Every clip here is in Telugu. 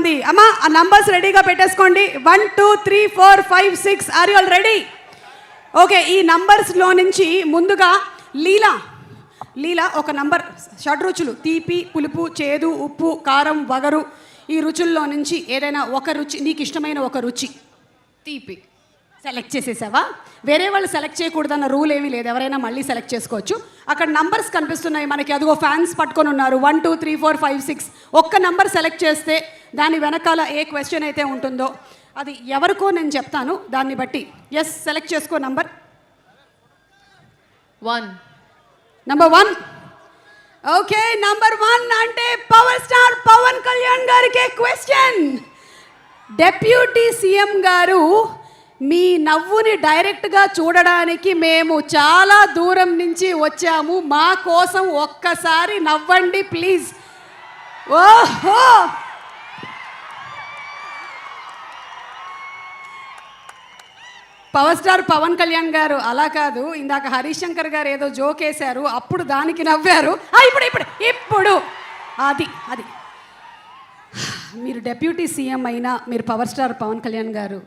ఉంది. అమ్మా ఆ నంబర్స్ రెడీగా పెట్టేసుకోండి. 1 2 3 4 5 6. Are you already? Okay, ఈ నంబర్స్లో నుంచి ముందుగా లీలా ఒక నంబర్, షడ్రుచులు తీపి, పులుపు, చేదు, ఉప్పు, కారం, వగరు, ఈ రుచుల్లో నుంచి ఏదైనా ఒక రుచి, నీకు ఇష్టమైన ఒక రుచి తీపి సెలెక్ట్ చేసేసావా? వేరే వాళ్ళు సెలెక్ట్ చేయకూడదన్న రూల్ ఏమీ లేదు, ఎవరైనా మళ్ళీ సెలెక్ట్ చేసుకోవచ్చు. అక్కడ నంబర్స్ కనిపిస్తున్నాయి మనకి, అదిగో ఫ్యాన్స్ పట్టుకొని ఉన్నారు. 1 2 3 4 5 6. ఒక్క నంబర్ సెలెక్ట్ చేస్తే దాని వెనకాల ఏ క్వశ్చన్ అయితే ఉంటుందో అది ఎవరికో నేను చెప్తాను, దాన్ని బట్టి ఎస్ సెలెక్ట్ చేసుకో. నంబర్ 1. నంబర్ 1. ఓకే, నంబర్ 1 అంటే పవర్ స్టార్ పవన్ కళ్యాణ్ గారికి క్వశ్చన్. డెప్యూటీ సీఎం గారు, మీ నవ్వుని డైరెక్ట్గా చూడడానికి మేము చాలా దూరం నుంచి వచ్చాము, మా కోసం ఒక్కసారి నవ్వండి ప్లీజ్. ఓహో, పవర్ స్టార్ పవన్ కళ్యాణ్ గారు అలా కాదు, ఇందాక హరీష్ శంకర్ గారు ఏదో జోక్ వేశారు, అప్పుడు దానికి నవ్వారు. ఇప్పుడు అది మీరు డెప్యూటీ సీఎం అయినా మీరు పవర్ స్టార్ పవన్ కళ్యాణ్ గారు,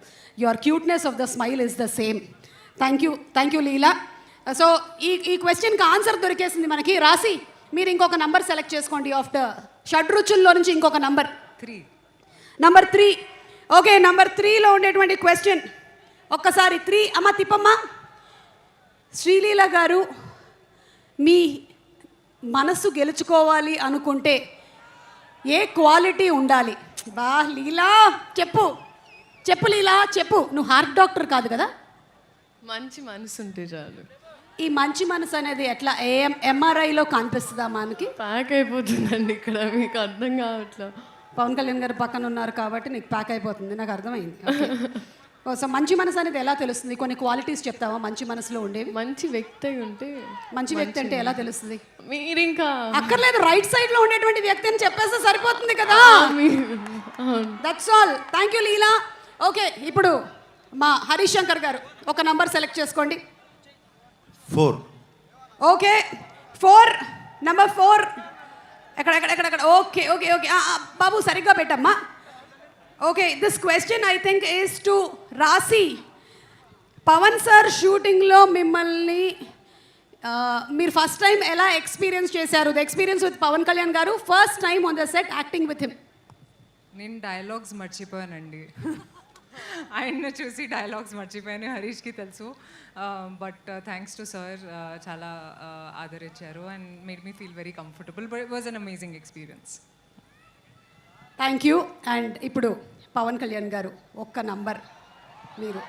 your cuteness of the smile is the same. Thank you Leela. So ఈ క్వశ్చన్కి ఆన్సర్ దొరికేసింది మనకి. రాసి మీరు ఇంకొక నంబర్ సెలెక్ట్ చేసుకోండి. ఆఫ్ ద షడ్రుచుల్లో నుంచి ఇంకొక నంబర్ 3. నంబర్ 3. ఓకే, నంబర్ 3లో ఉండేటువంటి క్వశ్చన్ ఒక్కసారి 3 అమ్మ తిప్పమ్మ. శ్రీలీల గారు, మీ మనసు గెలుచుకోవాలి అనుకుంటే ఏ క్వాలిటీ ఉండాలి? బా లీలా చెప్పు లీలా చెప్పు. నువ్వు హార్ట్ డాక్టర్ కాదు కదా? మంచి మనసు ఉంటే చాలు. ఈ మంచి మనసు అనేది ఎట్లా ఎంఆర్ఐలో కనిపిస్తుందా మనకి? ప్యాక్ అయిపోతుందండి ఇక్కడ, మీకు అర్థం కావట్లేదు. పవన్ కళ్యాణ్ గారు పక్కన ఉన్నారు కాబట్టి నీకు ప్యాక్ అయిపోతుంది, నాకు అర్థమైంది. సో మంచి మనసు అనేది ఎలా తెలుస్తుంది? కొన్ని క్వాలిటీస్ చెప్తావా మంచి మనసులో ఉండేవి? మంచి వ్యక్తి ఉంటే. మంచి వ్యక్తి అంటే ఎలా తెలుస్తుంది? మీరు ఇంకా అక్కర్లేదు, రైట్ సైడ్ లో ఉండేటువంటి వ్యక్తి అని చెప్పేస్తే సరిపోతుంది కదా. That's all. Thank you Leela. Okay, ఇప్పుడు మా హరీష్ శంకర్ గారు ఒక నంబర్ సెలెక్ట్ చేసుకోండి. 4. ఓకే 4. నంబర్ 4 ఎక్కడ ఓకే ఓకే ఓకే బాబు సరిగ్గా పెట్టమ్మా. Okay, this question I think is to రాసి. పవన్ సార్ షూటింగ్లో మిమ్మల్ని మీరు ఫస్ట్ టైం ఎలా ఎక్స్పీరియన్స్ చేశారు? The experience with Pawan Kalyan garu, first time on the set acting with him. నేను డైలాగ్స్ మర్చిపోయానండి. ఆయన్ను చూసి డైలాగ్స్ మర్చిపోయాను, హరీష్కి తెలుసు. బట్ థ్యాంక్స్ టు సార్, చాలా ఆదరించారు and made me feel very comfortable. But it was an amazing experience. Thank you. And ఇప్పుడు పవన్ కళ్యాణ్ గారు ఒక్క నంబర్ మీరు.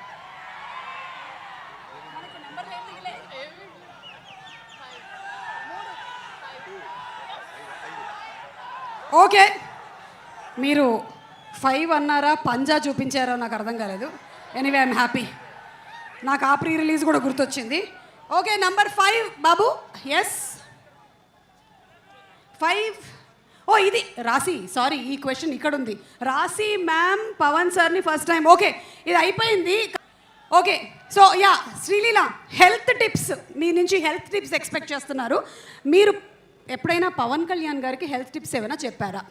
ఓకే, మీరు 5 అన్నారా, పంజా చూపించారో నాకు అర్థం కాలేదు. ఎనీవే ఐఎమ్ హ్యాపీ, నాకు ఆ ప్రీ రిలీజ్ కూడా గుర్తొచ్చింది. ఓకే, నంబర్ 5 బాబు. ఎస్ 5. ఓ ఇది రాసి, సారీ ఈ క్వశ్చన్ ఇక్కడ ఉంది. రాసి మ్యామ్ పవన్ సార్ని ఫస్ట్ టైం. ఓకే, ఇది అయిపోయింది. Okay, so yeah Sreeleela, health tips మీ నుంచి హెల్త్ టిప్స్ ఎక్స్పెక్ట్ చేస్తున్నారు. మీరు ఎప్పుడైనా పవన్ కళ్యాణ్ గారికి హెల్త్ టిప్స్ ఏమైనా చెప్పారా?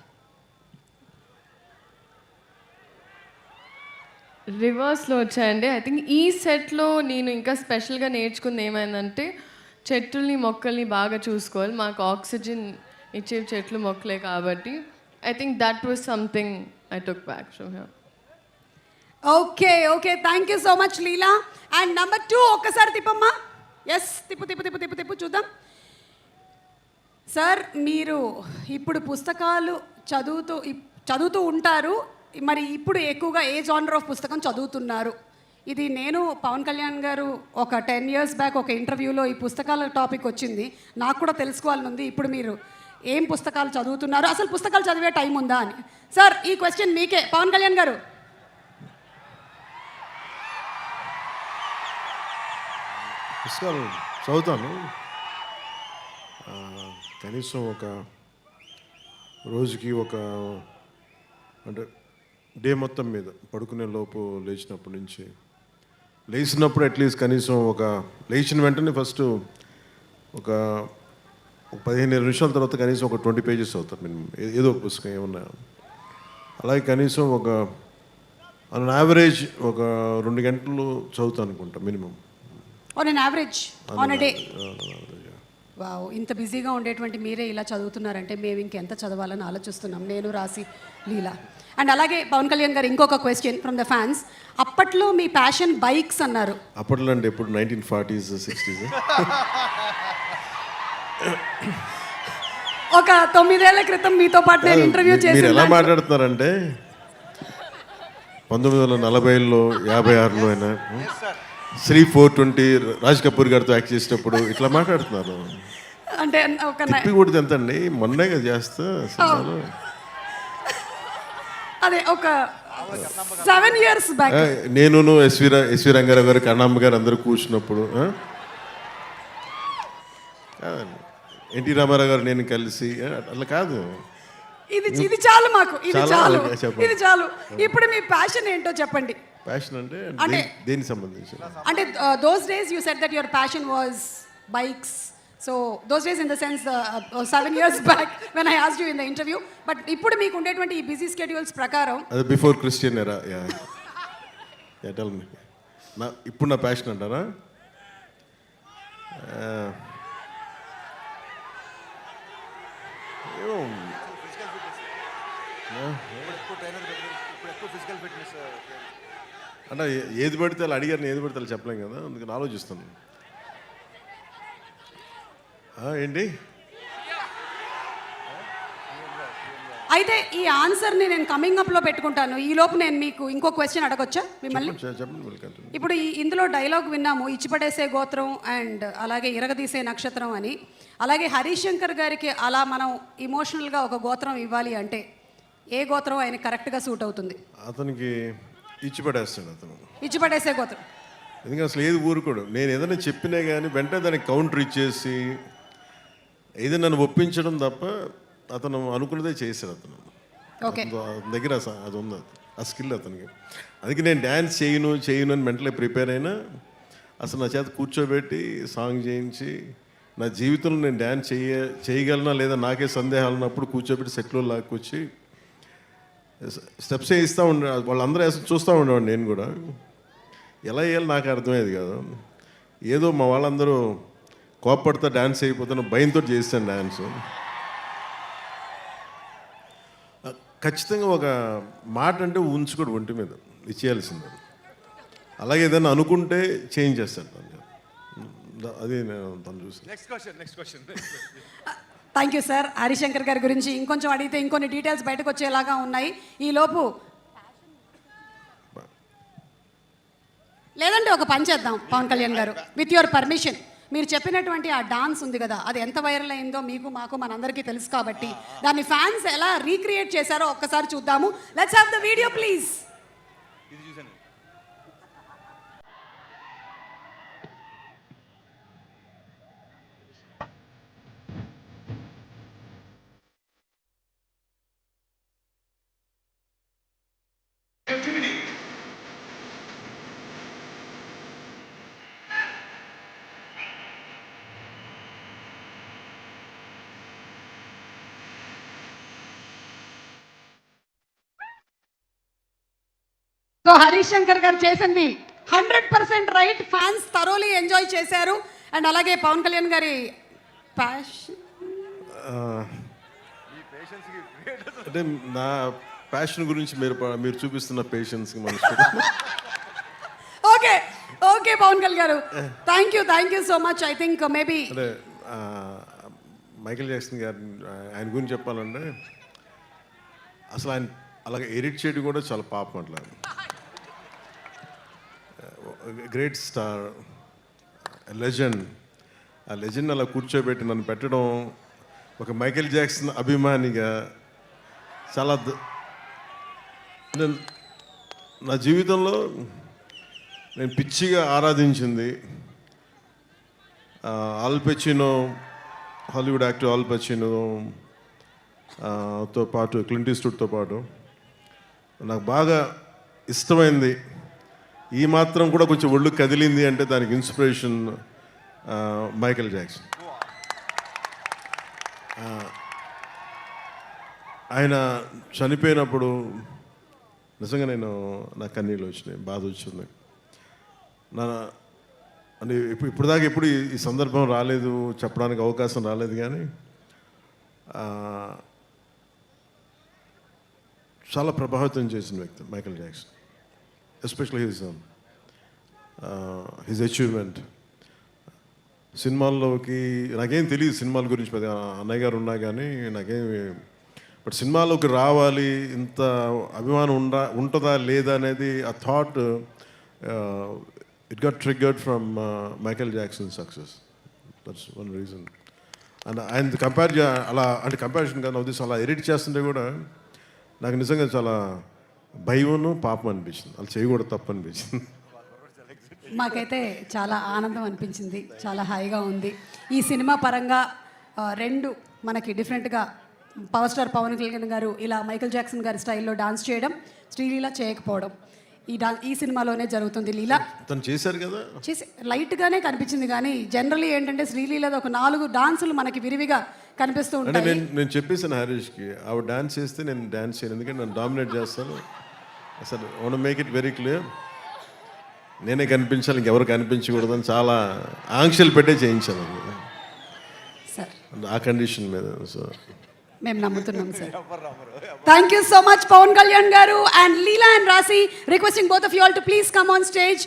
రివర్స్లో వచ్చాయండి. ఐ థింక్ ఈ సెట్లో నేను ఇంకా స్పెషల్గా నేర్చుకుంది ఏమైందంటే, చెట్లని మొక్కల్ని బాగా చూసుకోవాలి. మాకు ఆక్సిజన్ ఇచ్చే చెట్లు మొక్కలే కాబట్టి I think that was something I took back from here. Okay thank you so much Leela. And number 2 ఒక్కసారి తిప్పమ్మా. ఎస్ తిప్పు చూద్దాం. సార్, మీరు ఇప్పుడు పుస్తకాలు చదువుతూ ఉంటారు, మరి ఇప్పుడు ఎక్కువగా ఏ జానర్ ఆఫ్ పుస్తకం చదువుతున్నారు? ఇది నేను పవన్ కళ్యాణ్ గారు ఒక 10 years బ్యాక్ ఒక ఇంటర్వ్యూలో ఈ పుస్తకాల టాపిక్ వచ్చింది, నాకు కూడా తెలుసుకోవాలని ఉంది. ఇప్పుడు మీరు ఏం పుస్తకాలు చదువుతున్నారు, అసలు పుస్తకాలు చదివే టైం ఉందా అని. సార్, ఈ క్వశ్చన్ మీకే. పవన్ కళ్యాణ్ గారు, పుస్తకాలు చదువుతాను. కనీసం ఒక రోజుకి అంటే డే మొత్తం మీద పడుకునే లోపు లేచినప్పటి నుంచి లేచినప్పుడు అట్లీస్ట్ కనీసం లేచిన వెంటనే ఫస్ట్ ఒక 15-20 నిమిషాల తర్వాత కనీసం ఒక 20 pages అవుతారు. నేను ఏదో ఒక పుస్తకం ఏమన్నా అలాగే కనీసం ఒక ఆన్ యావరేజ్ ఒక 2 గంటలు చదువుతాను అనుకుంటా minimum. On an average on a day. Wow, ఇంత బిజీగా ఉండేటువంటి మీరే ఇలా చదువుతున్నారంటే మేము ఇంకెంత చదవాలని ఆలోచిస్తున్నాం, నేను, రాసి, లీలా. అండ్ అలాగే పవన్ కళ్యాణ్ గారు ఇంకొక క్వశ్చన్ ఫ్రమ్ ద ఫ్యాన్స్. అప్పట్లో మీ ప్యాషన్ బైక్స్ అన్నారు. అప్పట్లో అంటే ఎప్పుడు 1940s 60s? ఒక 9 ఏళ్ల క్రితం మీతో పాటు నేను ఇంటర్వ్యూ మీరు ఎలా చేసి మాట్లాడుతున్నారంటే 1940లో 56లో అయినా శ్రీ 420 రాజ్ కపూర్ గారితో యాక్ట్ చేసేటప్పుడు ఇట్లా మాట్లాడుతున్నారు. అంటే ఒక తిప్పి కొడితే ఎంత అండి, మొన్నే కదా చేస్తా సినిమాలో. అదే ఒక 7 years బ్యాక్. నేను ఎస్వి రంగారావు గారు, కన్నమ్మ గారు అందరూ కూర్చున్నప్పుడు కాదండి, ఎన్టీ రామారావు గారు నేను కలిసి అట్లా కాదు. ఇది చాలు మాకు, ఇది చాలా చాలు, చెప్పండి. ఇది చాలు. ఇప్పుడు మీ ప్యాషన్ ఏంటో చెప్పండి. ప్యాషన్ అంటే దేనికి సంబంధించి? అంటే those days you said that your passion was bikes. So those days in the sense 7 years back when I asked you in the interview. But ఇప్పుడు మీకు ఉండేటువంటి ఈ బిజీ స్కెడ్యూల్స్ ప్రకారం అది బిఫోర్ క్రిస్టియన్ ఎరా. Tell me. ఇప్పుడు నా ప్యాషన్ అంటారా? అంటే ఏది పడితే వాళ్ళు అడిగారు, ఏది పడితే వాళ్ళు చెప్పలేం కదా, అందుకని ఆలోచిస్తాను. ఏంటి అయితే ఈ ఆన్సర్ని నేను కమింగ్ అప్లో పెట్టుకుంటాను. ఈ లోపు నేను మీకు ఇంకో క్వశ్చన్ అడగొచ్చా మిమ్మల్ని? చెప్పండి. ఇప్పుడు ఇందులో డైలాగ్ విన్నాము, ఇచ్చిపడేసే గోత్రం అండ్ అలాగే ఇరగదీసే నక్షత్రం అని. అలాగే హరీష్ శంకర్ గారికి అలా మనం ఇమోషనల్గా ఒక గోత్రం ఇవ్వాలి అంటే ఏ గోత్రం ఆయన కరెక్ట్గా సూట్ అవుతుంది? అతనికి ఇచ్చిపడేస్తాడు అతను, ఇచ్చిపడేసే గోత్రం. ఎందుకంటే అసలు ఏది ఊరుకోడు. నేను ఏదైనా చెప్పినా కానీ వెంటనే దానికి కౌంటర్ ఇచ్చేసి ఏదైనా నన్ను ఒప్పించడం తప్ప అతను అనుకున్నదే చేశాడు అతను. ఓకే, అతని దగ్గర అది ఉంది, ఆ స్కిల్ అతనికి. అందుకే నేను డ్యాన్స్ చేయను అని మెంటలీ ప్రిపేర్ అయినా అసలు నా చేత కూర్చోబెట్టి సాంగ్ చేయించి నా జీవితంలో నేను డ్యాన్స్ చేయగలనా లేదా నాకే సందేహాలు ఉన్నప్పుడు కూర్చోబెట్టి సెట్లో లాక్కొచ్చి స్టెప్స్ వేయిస్తూ ఉండే, వాళ్ళందరూ చూస్తూ ఉండేవాడు. నేను కూడా ఎలా వేయాలి నాకు అర్థమయ్యేది కాదు. ఏదో మా వాళ్ళందరూ కోప్పడితే డ్యాన్స్ అయిపోతున్న భయంతో చేస్తాను డ్యాన్స్. ఖచ్చితంగా ఒక మాట అంటే ఉంచుకోడు ఒంటి మీద, ఇచ్చేయాల్సిందే. అలాగే ఏదైనా అనుకుంటే చేంజ్ చేస్తాను అది నేను తను చూసి. Next question. Thank you sir. Harishankar గారి గురించి ఇంకొంచెం అడిగితే ఇంకొన్ని డీటెయిల్స్ బయటకు వచ్చేలాగా ఉన్నాయి. ఈ లోపు లేదంటే ఒక పని చేద్దాం పవన్ కళ్యాణ్ గారు, విత్ యువర్ పర్మిషన్. మీరు చెప్పినటువంటి ఆ డాన్స్ ఉంది కదా, అది ఎంత వైరల్ అయిందో మీకు మాకు మనందరికీ తెలుసు కాబట్టి దాన్ని ఫ్యాన్స్ ఎలా రీక్రియేట్ చేశారో ఒక్కసారి చూద్దాము. Let's have the video please. ఇది చూసాను. సో హరీష్ శంకర్ గారు చేసింది 100% రైట్. ఫ్యాన్స్ థరోలీ ఎంజాయ్ చేశారు. అండ్ అలాగే పవన్ కళ్యాణ్ గారి ప్యాషన్ అంటే నా ప్యాషన్ గురించి మీరు చూపిస్తున్న పేషెన్స్కి మనసు. ఓకే ఓకే పవన్ కళ్యాణ్ గారు, thank you so much. I think maybe అంటే మైకేల్ జాక్సన్ గారు ఆయన గురించి చెప్పాలంటే అసలు ఆయన అలాగే ఎడిట్ చేయడం కూడా చాలా పాపం. అట్లా గ్రేట్ స్టార్, లెజెండ్. ఆ లెజెండ్ అలా కూర్చోబెట్టి నన్ను పెట్టడం ఒక మైకేల్ జాక్సన్ అభిమానిగా చాలా నా జీవితంలో నేను పిచ్చిగా ఆరాధించింది Al Pacino, Hollywood actor Al Pacino తో పాటు క్లింట్ ఈస్ట్వుడ్తో పాటు నాకు బాగా ఇష్టమైంది. ఈ మాత్రం కూడా కొంచెం ఒళ్ళు కదిలింది అంటే దానికి ఇన్స్పిరేషన్ మైకేల్ జాక్సన్. ఆయన చనిపోయినప్పుడు నిజంగా నాకు కన్నీళ్ళు వచ్చినాయి, బాధ వచ్చింది. నా అంటే ఇప్పుడు దాకా ఎప్పుడు ఈ సందర్భం రాలేదు, చెప్పడానికి అవకాశం రాలేదు. కానీ చాలా ప్రభావితం చేసిన వ్యక్తి Michael Jackson, especially his achievement. సినిమాల్లోకి నాకేం తెలియదు సినిమాల గురించి, పెద్ద అన్నయ్య గారు ఉన్నా కానీ నాకేమి, బట్ సినిమాలోకి రావాలి, ఇంత అభిమానం ఉంటుందా లేదా అనేది ఆ thought it got triggered from Michael Jackson success. That's one reason. And ఆయన అలా అంటే కంపారిజన్ కానీ అవుతుంది, అలా ఎడిట్ చేస్తుంటే కూడా నాకు నిజంగా చాలా భయమును పాపం అనిపించింది, అలా చేయకూడదు, తప్పు అనిపించింది. మాకైతే చాలా ఆనందం అనిపించింది, చాలా హాయిగా ఉంది. ఈ సినిమా పరంగా రెండు మనకి డిఫరెంట్గా పవర్ స్టార్ పవన్ కళ్యాణ్ గారు ఇలా మైకేల్ జాక్సన్ గారి స్టైల్లో డాన్స్ చేయడం, శ్రీలీల చేయకపోవడం ఈ సినిమాలోనే జరుగుతుంది. లీలా తను చేశారు కదా, చేసి లైట్గానే కనిపించింది, కానీ జనరల్లీ ఏంటంటే శ్రీలీలది ఒక 4 డాన్సులు మనకి విరివిగా కనిపిస్తూ అంటే ఉంటాయి. నేను చెప్పేసాను హరీష్కి, ఆవిడ డాన్స్ చేస్తే నేను డాన్స్ చేయను, ఎందుకంటే నన్ను డామినేట్ చేస్తాను. అసలు want make it very clear, నేనే కనిపించాలి, ఇంకెవరు కనిపించకూడదని చాలా ఆంక్షలు పెట్టే చేయించాను సార్ ఆ కండిషన్ మీద. సో మేము నమ్ముతున్నాం sir. Thank you so much Pavan Kalyan garu and Leela and Rashi. Requesting both of you all to please come on stage.